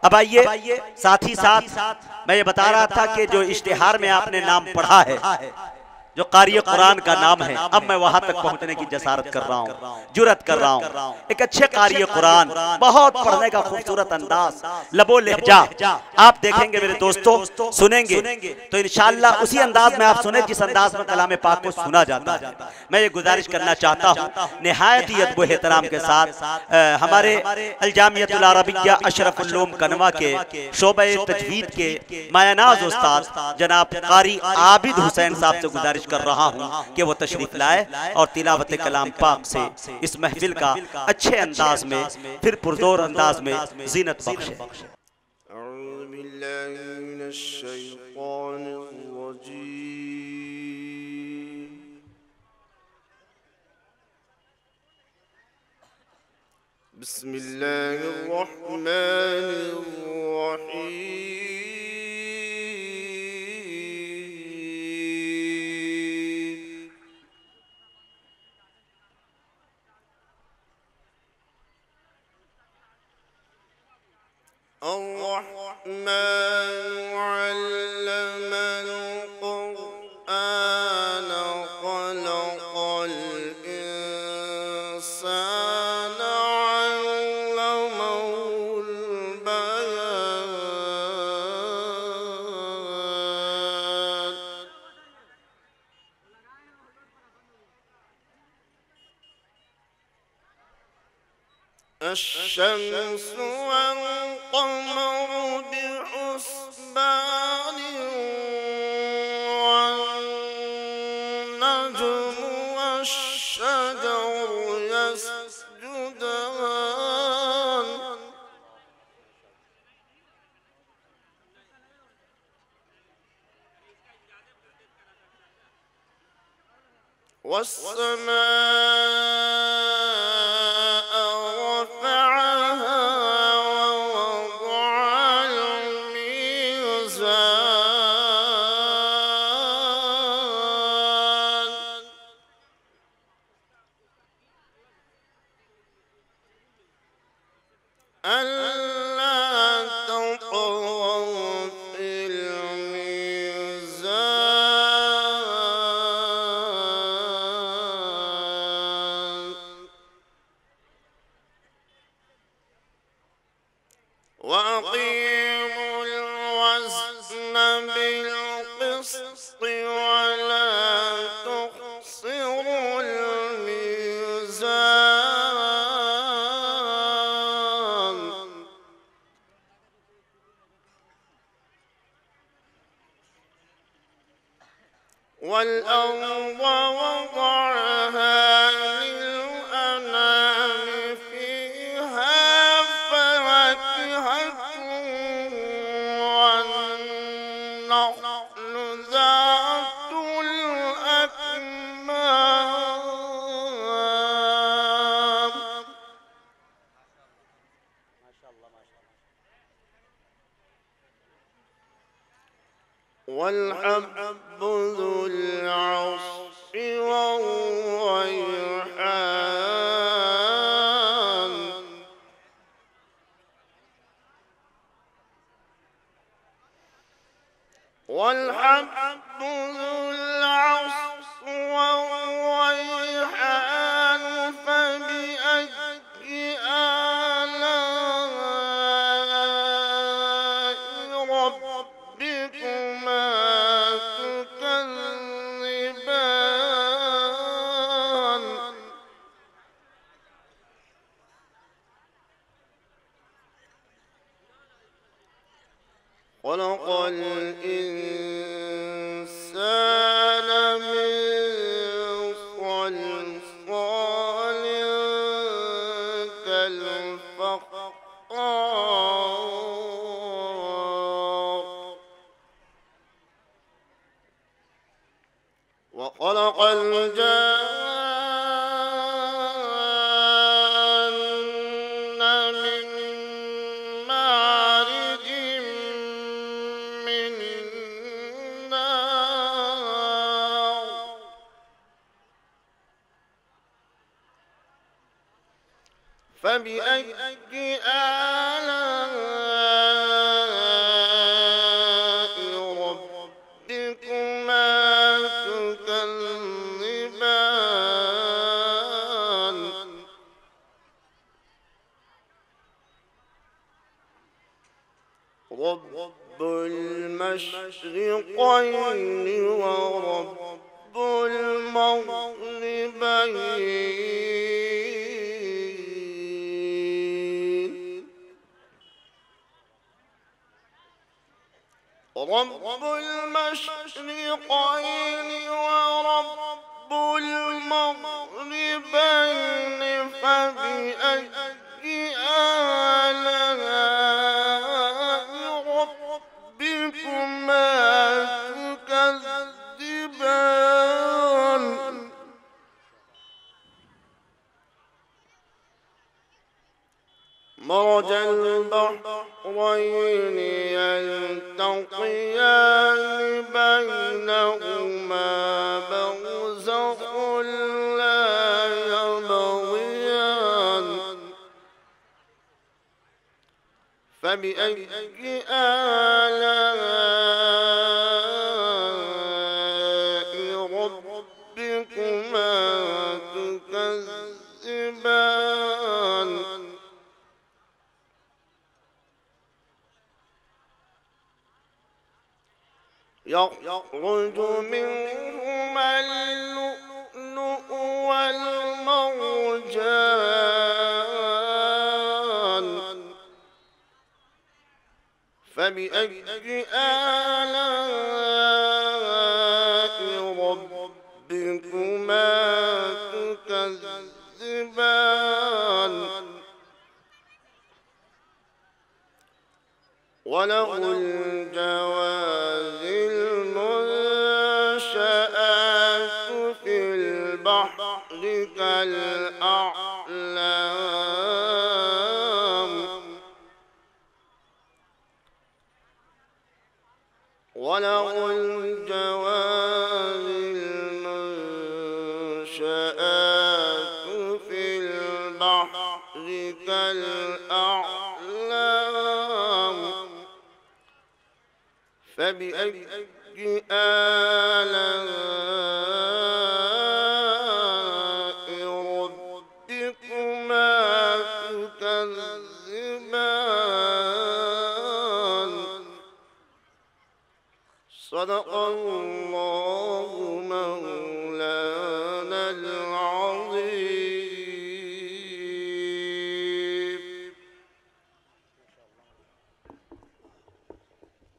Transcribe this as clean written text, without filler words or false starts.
अब आइए, साथ ही साथ मैं ये बता रहा था कि जो इश्तिहार में आपने नाम पढ़ा है, जो कारी कुरान का नाम है, अब मैं वहां तक पहुंचने की जसारत कर रहा हूँ, जुरत कर रहा हूँ। एक अच्छे कारी कुरान, बहुत पढ़ने का खूबसूरत अंदाज, लबो लहजा आप देखेंगे मेरे दोस्तों, सुनेंगे तो इंशाअल्लाह उसी अंदाज में आप सुने जिस अंदाज में कलाम पाक को सुना जाता है। मैं ये गुजारिश करना चाहता हूँ निहायत ही अदब एहतराम के साथ हमारे अल-जामियतुल अरबिय्या अशरफुल उलूम कनवा के शोबे तजवीद के मायनाज उस्ताद जनाब कारी आबिद हुसैन साहब से गुजारिश कर रहा हूँ कि वो तशरीफ लाए और तिलावत कलाम पाक से इस महफिल का अच्छे अंदाज में, फिर पुरजोर अंदाज में जीनत बख्शे। الشمس والقمر بحسبان والنجم والشجر يسجدان والسماء رفعها ووضع الميزان ألا تطغوا في الميزان وأقيموا الوزن بالقسط ولا تخسروا الميزان والأرض وضعها للأنام فيها فاكهة والنخل ذات الأكمام والحب ذو العصف والريحان والحب ذو العصف والريحان فبأي آلاء ربكما تكذبان خلق الإنسان من صلصال كالفخار وخلق الجان من مارج من نار فبأي آلاء رب المشرقين ورب المغربين رب المشرقين ورب المغربين فبأي آلاء ربكما تكذبان مرج البحرين يلتقيان بينهما برزخ لا يبغيان فبأي آلاء ربكما تكذبان يخرج منهما اللؤلؤ والمرجان فبأي آلاء ربكما تكذبان وله الجوار المنشآت في البحر كالأعلام وله الجوار المنشآت في البحر كالأعلام فبأي آلاء ربكما تكذبان صدق الله